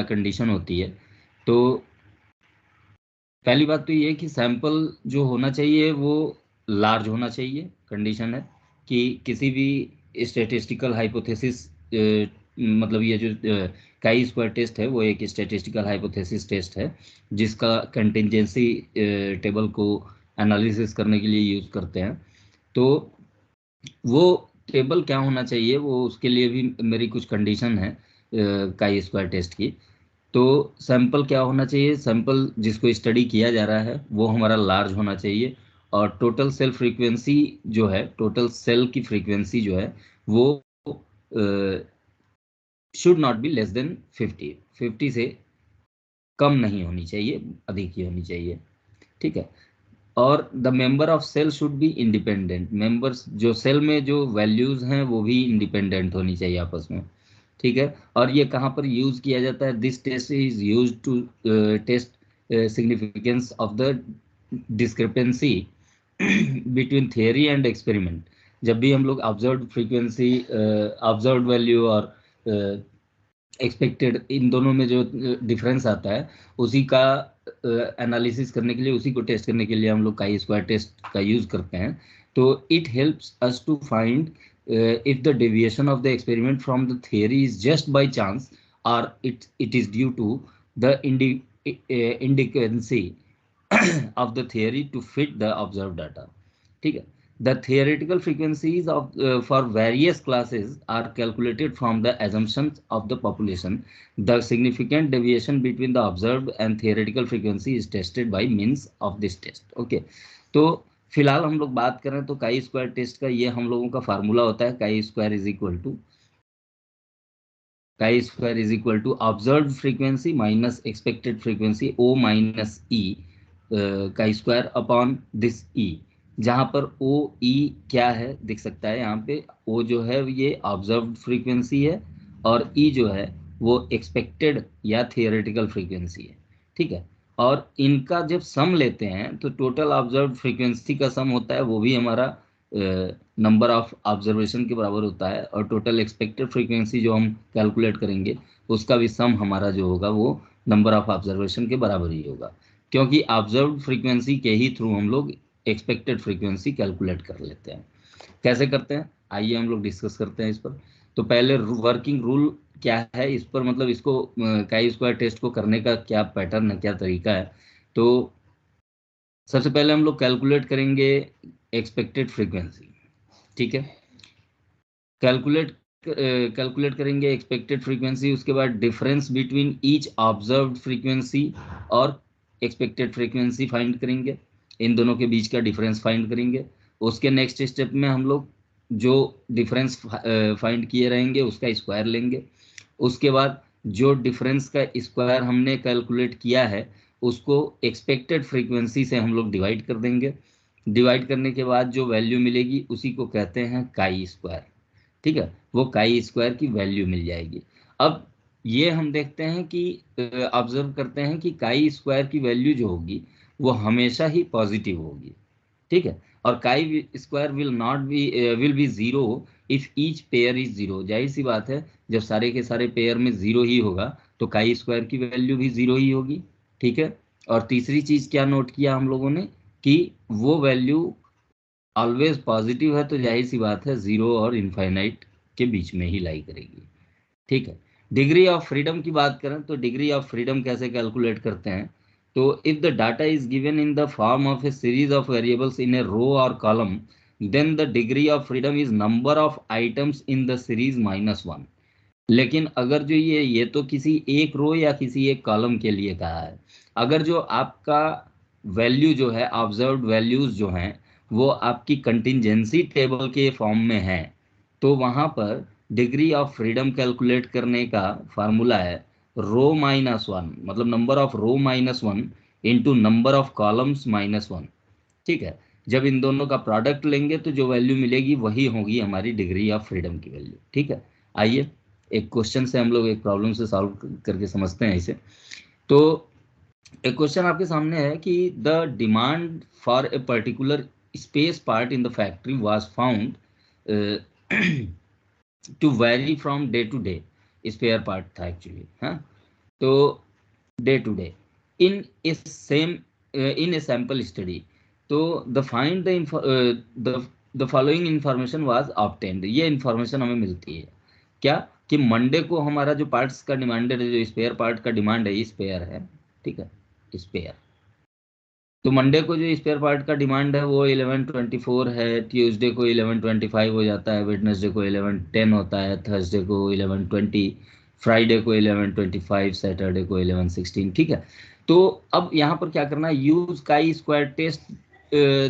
क्या कंडीशन होती है। तो पहली बात तो ये कि सैंपल जो होना चाहिए वो लार्ज होना चाहिए। कंडीशन है कि किसी भी स्टैटिस्टिकल हाइपोथेसिस, मतलब ये जो काई स्क्वायर टेस्ट है वो एक स्टैटिस्टिकल हाइपोथेसिस टेस्ट है जिसका कंटिंजेंसी टेबल को एनालिसिस करने के लिए यूज़ करते हैं। तो वो टेबल क्या होना चाहिए, वो उसके लिए भी मेरी कुछ कंडीशन है काई स्क्वायर टेस्ट की। तो सैंपल क्या होना चाहिए, सैंपल जिसको स्टडी किया जा रहा है वो हमारा लार्ज होना चाहिए, और टोटल सेल फ्रीक्वेंसी जो है, टोटल सेल की फ्रीक्वेंसी जो है वो should not be less than 50 से कम नहीं होनी चाहिए, अधिक ही होनी चाहिए। ठीक है। और the member of cell should be independent, members जो सेल में जो वैल्यूज हैं वो भी इंडिपेंडेंट होनी चाहिए आपस में। ठीक है। और ये कहाँ पर यूज किया जाता है, this test is use to test significance of the discrepancy between theory and experiment. जब भी हम लोग ऑब्जर्व्ड फ्रीक्वेंसी, ऑब्जर्व्ड वैल्यू और एक्सपेक्टेड, इन दोनों में जो डिफरेंस आता है उसी का एनालिसिस करने के लिए, उसी को टेस्ट करने के लिए हम लोग काई स्क्वायर टेस्ट का यूज करते हैं। तो it helps us to find if the deviation of the experiment from the theory is just by chance और it is due to the indecency of the theory to fit the observed data. ठीक है। The theoretical frequencies of for various classes are calculated from the assumptions of the population. The significant deviation between the observed and theoretical frequency is tested by means of this test. Okay. तो फिलहाल हम लोग बात करें तो काई square test का ये हम लोगों का फार्मूला होता है, chi square is equal to observed frequency minus expected frequency O minus E का स्क्वायर अपॉन दिस ई, जहां पर ओ ई क्या है दिख सकता है यहाँ पे। ओ जो है ये ऑब्जर्व्ड फ्रीक्वेंसी है और ई जो है वो एक्सपेक्टेड या थियोरेटिकल फ्रीक्वेंसी है। ठीक है। और इनका जब सम लेते हैं तो टोटल ऑब्जर्व्ड फ्रीक्वेंसी का सम होता है, वो भी हमारा नंबर ऑफ ऑब्जर्वेशन के बराबर होता है, और टोटल एक्सपेक्टेड फ्रीक्वेंसी जो हम कैलकुलेट करेंगे उसका भी सम हमारा जो होगा वो नंबर ऑफ ऑब्जर्वेशन के बराबर ही होगा, क्योंकि ऑब्जर्व्ड फ्रीक्वेंसी के ही थ्रू हम लोग एक्सपेक्टेड फ्रीक्वेंसी कैलकुलेट कर लेते हैं। कैसे करते हैं आइए हम लोग डिस्कस करते हैं इस पर। तो पहले वर्किंग रूल क्या है इस पर, मतलब इसको काई स्क्वायर टेस्ट को करने का क्या पैटर्न है, क्या तरीका है। तो सबसे पहले हम लोग कैलकुलेट करेंगे एक्सपेक्टेड फ्रीक्वेंसी। ठीक है। कैलकुलेट करेंगे एक्सपेक्टेड फ्रीक्वेंसी, उसके बाद difference between each observed frequency और एक्सपेक्टेड फ्रीक्वेंसी फाइंड करेंगे, इन दोनों के बीच का डिफरेंस फाइंड करेंगे। उसके नेक्स्ट स्टेप में हम लोग जो डिफरेंस फाइंड किए रहेंगे उसका स्क्वायर लेंगे। उसके बाद जो डिफरेंस का स्क्वायर हमने कैलकुलेट किया है उसको एक्सपेक्टेड फ्रीक्वेंसी से हम लोग डिवाइड कर देंगे। डिवाइड करने के बाद जो वैल्यू मिलेगी उसी को कहते हैं काई स्क्वायर। ठीक है। वो काई स्क्वायर की वैल्यू मिल जाएगी। अब ये हम देखते हैं कि ऑब्जर्व करते हैं कि काई स्क्वायर की वैल्यू जो होगी वो हमेशा ही पॉजिटिव होगी। ठीक है। और chi square will be zero if each pair is zero. जाहिर सी बात है, जब सारे के सारे पेयर में जीरो ही होगा तो काई स्क्वायर की वैल्यू भी जीरो ही होगी। ठीक है। और तीसरी चीज क्या नोट किया हम लोगों ने कि वो वैल्यू ऑलवेज पॉजिटिव है, तो जाहिर सी बात है जीरो और इनफाइनाइट के बीच में ही लाई करेगी। ठीक है। डिग्री ऑफ फ्रीडम की बात करें तो डिग्री ऑफ फ्रीडम कैसे कैलकुलेट करते हैं, तो if the data is given in the form of a series of variables in a row और column, then the degree of freedom is number of items in the series -1। लेकिन अगर जो ये तो किसी एक रो या किसी एक कॉलम के लिए कहा है, अगर जो आपका वैल्यू जो है, ऑब्जर्व्ड वैल्यूज जो हैं वो आपकी कंटिंजेंसी टेबल के फॉर्म में है, तो वहां पर डिग्री ऑफ फ्रीडम कैलकुलेट करने का फार्मूला है रो-1, मतलब number of row into number of columns -1। ठीक है। जब इन दोनों का प्रोडक्ट लेंगे तो जो वैल्यू मिलेगी वही होगी हमारी डिग्री ऑफ फ्रीडम की वैल्यू। ठीक है। आइए एक क्वेश्चन से हम लोग एक प्रॉब्लम से सॉल्व करके समझते हैं इसे। तो एक क्वेश्चन आपके सामने है कि the demand for a particular space part in the factory was found to vary from day to day. Spare part था एक्चुअली, हाँ। तो day to day in is same in a sample study, तो the find the following information was obtained, ये इंफॉर्मेशन हमें मिलती है क्या, कि मंडे को हमारा जो पार्ट्स का डिमांडेड है, जो स्पेयर पार्ट का डिमांड है, स्पेयर है, ठीक है, स्पेयर। तो मंडे को जो स्पेयर पार्ट का डिमांड है वो 1124 है, ट्यूसडे को 1125 हो जाता है, वेडनेसडे को 1110 होता है, थर्सडे को 1120, फ्राइडे को 1125, सैटरडे को 1116, ठीक है। तो अब यहाँ पर क्या करना है, use chi square test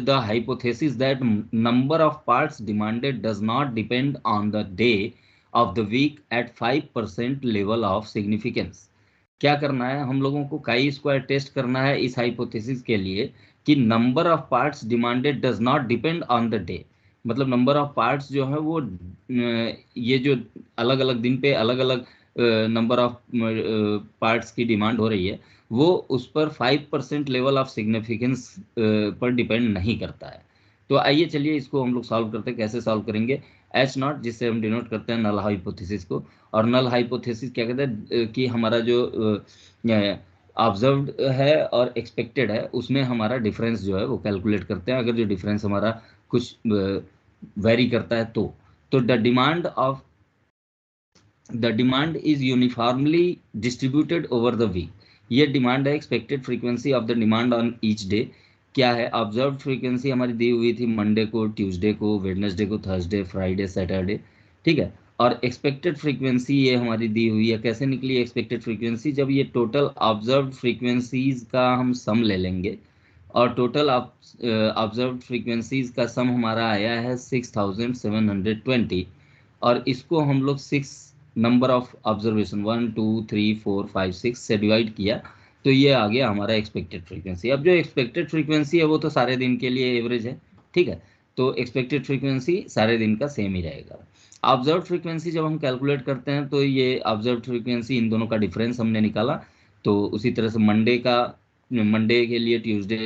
the hypothesis that number of parts demanded does not depend on the day of the week at 5% level of significance. क्या करना है, हम लोगों को काई स्क्वायर टेस्ट करना है इस हाइपोथेसिस के लिए कि number of parts demanded does not depend on the day, मतलब नंबर ऑफ पार्ट्स जो है वो ये जो अलग अलग दिन पे अलग अलग नंबर ऑफ पार्ट्स की डिमांड हो रही है, वो उस पर 5% लेवल ऑफ सिग्निफिकेंस पर डिपेंड नहीं करता है। तो आइए चलिए इसको हम लोग सॉल्व करते हैं। कैसे सॉल्व करेंगे, एच नॉट, जिससे हम डिनोट करते हैं नल हाइपोथेसिस को। और नल हाइपोथेसिस क्या कहते हैं कि हमारा जो ऑब्जर्व्ड है और एक्सपेक्टेड है उसमें हमारा डिफरेंस जो है वो कैलकुलेट करते हैं। अगर जो डिफरेंस हमारा कुछ वेरी करता है तो the demand is uniformly distributed over the week. ये डिमांड है, expected frequency of the demand on each day क्या है, ऑब्जर्व फ्रीक्वेंसी हमारी दी हुई थी मंडे को, ट्यूसडे को, वेडनेसडे को, थर्सडे, फ्राइडे, सैटरडे, ठीक है। और एक्सपेक्टेड फ्रीक्वेंसी ये हमारी दी हुई है। कैसे निकली एक्सपेक्टेड फ्रीक्वेंसी, जब ये टोटल ऑब्जर्व फ्रीक्वेंसीज का हम सम ले लेंगे, और टोटल ऑब्जर्व फ्रीक्वेंसीज का सम हमारा आया है 6720, और इसको हम लोग 6 नंबर ऑफ ऑब्जर्वेशन 1 2 3 4 5 6 से डिवाइड किया, तो ये आ गया हमारा एक्सपेक्टेड फ्रीक्वेंसी। अब जो एक्सपेक्टेड फ्रीक्वेंसी है वो तो सारे दिन के लिए एवरेज है, ठीक है, तो एक्सपेक्टेड फ्रीक्वेंसी सारे दिन का सेम ही रहेगा। ऑब्जर्व फ्रीक्वेंसी जब हम कैलकुलेट करते हैं तो ये ऑब्जर्व फ्रीक्वेंसी इन दोनों का डिफरेंस हमने निकाला। तो उसी तरह से मंडे के लिए Tuesday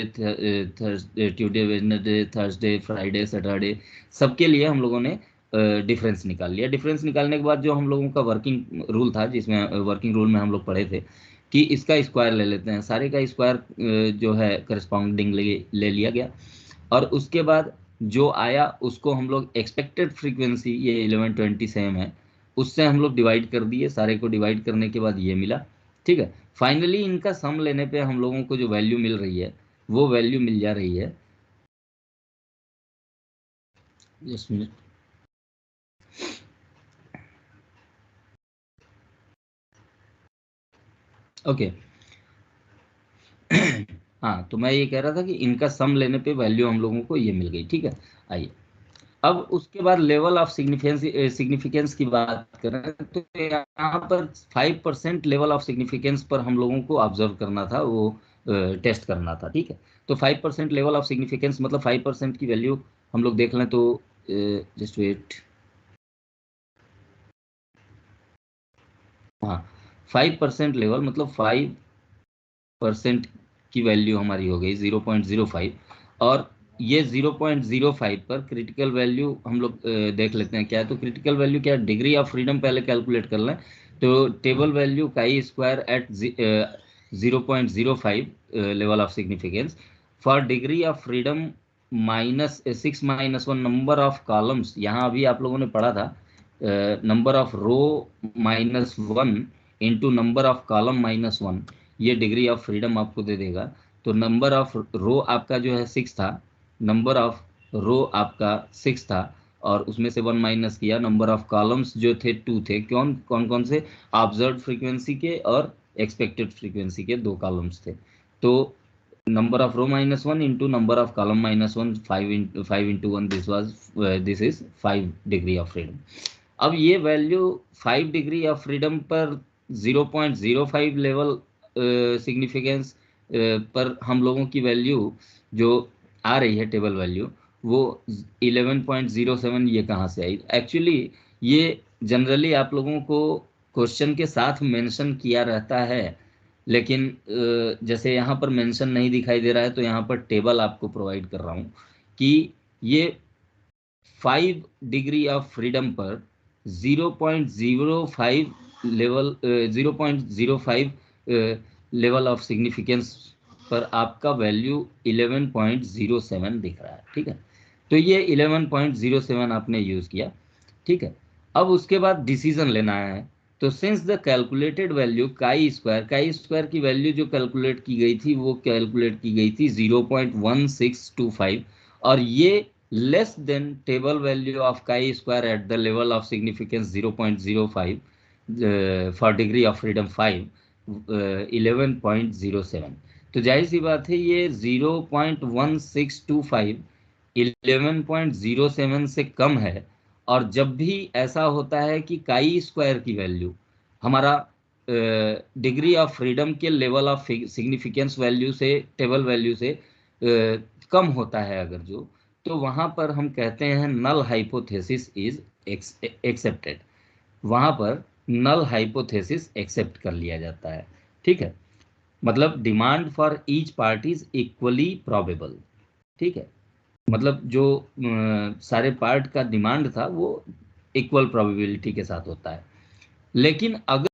Wednesday Thursday Friday Saturday सबके लिए हम लोगों ने डिफरेंस निकाल लिया। डिफरेंस निकालने के बाद जो हम लोगों का वर्किंग रूल था, जिसमें वर्किंग रूल में हम लोग पढ़े थे कि इसका स्क्वायर ले लेते हैं, सारे का स्क्वायर जो है करस्पॉन्डिंग ले लिया गया, और उसके बाद जो आया उसको हम लोग एक्सपेक्टेड फ्रीक्वेंसी, ये 1120 सेम है, उससे हम लोग डिवाइड कर दिए, सारे को डिवाइड करने के बाद ये मिला, ठीक है। फाइनली इनका सम लेने पे हम लोगों को जो वैल्यू मिल रही है वो वैल्यू मिल जा रही है, जस्ट मिनट, ओके। हाँ, तो मैं ये कह रहा था कि इनका सम लेने पे वैल्यू हम लोगों को ये मिल गई, ठीक है। आइए अब उसके बाद लेवल ऑफ सिग्निफिकेंस की बात करें तो यहाँ पर 5% लेवल ऑफ सिग्निफिकेंस पर हम लोगों को ऑब्जर्व करना था, वो टेस्ट करना था, ठीक है। तो 5% लेवल ऑफ सिग्निफिकेंस मतलब 5% की वैल्यू हम लोग देख लें तो जस्ट वेट, हाँ, 5% लेवल मतलब 5% की वैल्यू हमारी हो गई 0.05, और ये 0.05 पर क्रिटिकल वैल्यू हम लोग देख लेते हैं क्या है। तो क्रिटिकल वैल्यू क्या है, डिग्री ऑफ फ्रीडम पहले कैलकुलेट कर लें। तो table value chi square at 0.05 level of significance for degree of freedom -6 - 1 number of columns, यहाँ अभी आप लोगों ने पढ़ा था number of row -1 into number of column -1, ये डिग्री ऑफ फ्रीडम आपको दे देगा। तो नंबर ऑफ रो आपका जो है 6 था, नंबर ऑफ रो आपका 6 था, और उसमें से 1 माइनस किया, नंबर ऑफ कॉलम्स जो थे 2 थे। कौन कौन से, ऑब्जर्व फ्रीक्वेंसी के और एक्सपेक्टेड फ्रीक्वेंसी के 2 कॉलम्स थे। तो number of row -1 into number of column -1, 5 into 1, this is 5 degree of freedom. अब ये वैल्यू 5 डिग्री ऑफ फ्रीडम पर 0.05 लेवल सिग्निफिकेंस पर हम लोगों की वैल्यू जो आ रही है टेबल वैल्यू, वो 11.07, ये कहाँ से आई एक्चुअली। ये जनरली आप लोगों को क्वेश्चन के साथ मेंशन किया रहता है, लेकिन जैसे यहाँ पर मेंशन नहीं दिखाई दे रहा है तो यहाँ पर टेबल आपको प्रोवाइड कर रहा हूँ कि ये 5 डिग्री ऑफ फ्रीडम पर 0.05 लेवल 0.05 लेवल ऑफ सिग्निफिकेंस पर आपका वैल्यू 11.07 दिख रहा है, ठीक है। तो ये 11.07 आपने यूज किया, ठीक है। अब उसके बाद डिसीजन लेना है। तो since the calculated value chi square की वैल्यू जो कैलकुलेट की गई थी वो कैलकुलेट की गई थी 0.1625, और ये less than table value of काई square at the level of significance 0.05 for degree of freedom 5 11.07। तो जाहिर सी बात है ये 0.1625 11.07 से कम है। और जब भी ऐसा होता है कि काई स्क्वायर की वैल्यू हमारा डिग्री ऑफ फ्रीडम के लेवल ऑफ सिग्निफिकेंस वैल्यू से, टेबल वैल्यू से कम होता है अगर जो, तो वहां पर हम कहते हैं नल हाइपोथेसिस इज एक्सेप्टेड। वहां पर नल हाइपोथेसिस एक्सेप्ट कर लिया जाता है, ठीक है। मतलब demand for each part is equally probable, ठीक है। मतलब जो सारे पार्ट का डिमांड था वो इक्वल प्रोबेबिलिटी के साथ होता है। लेकिन अगर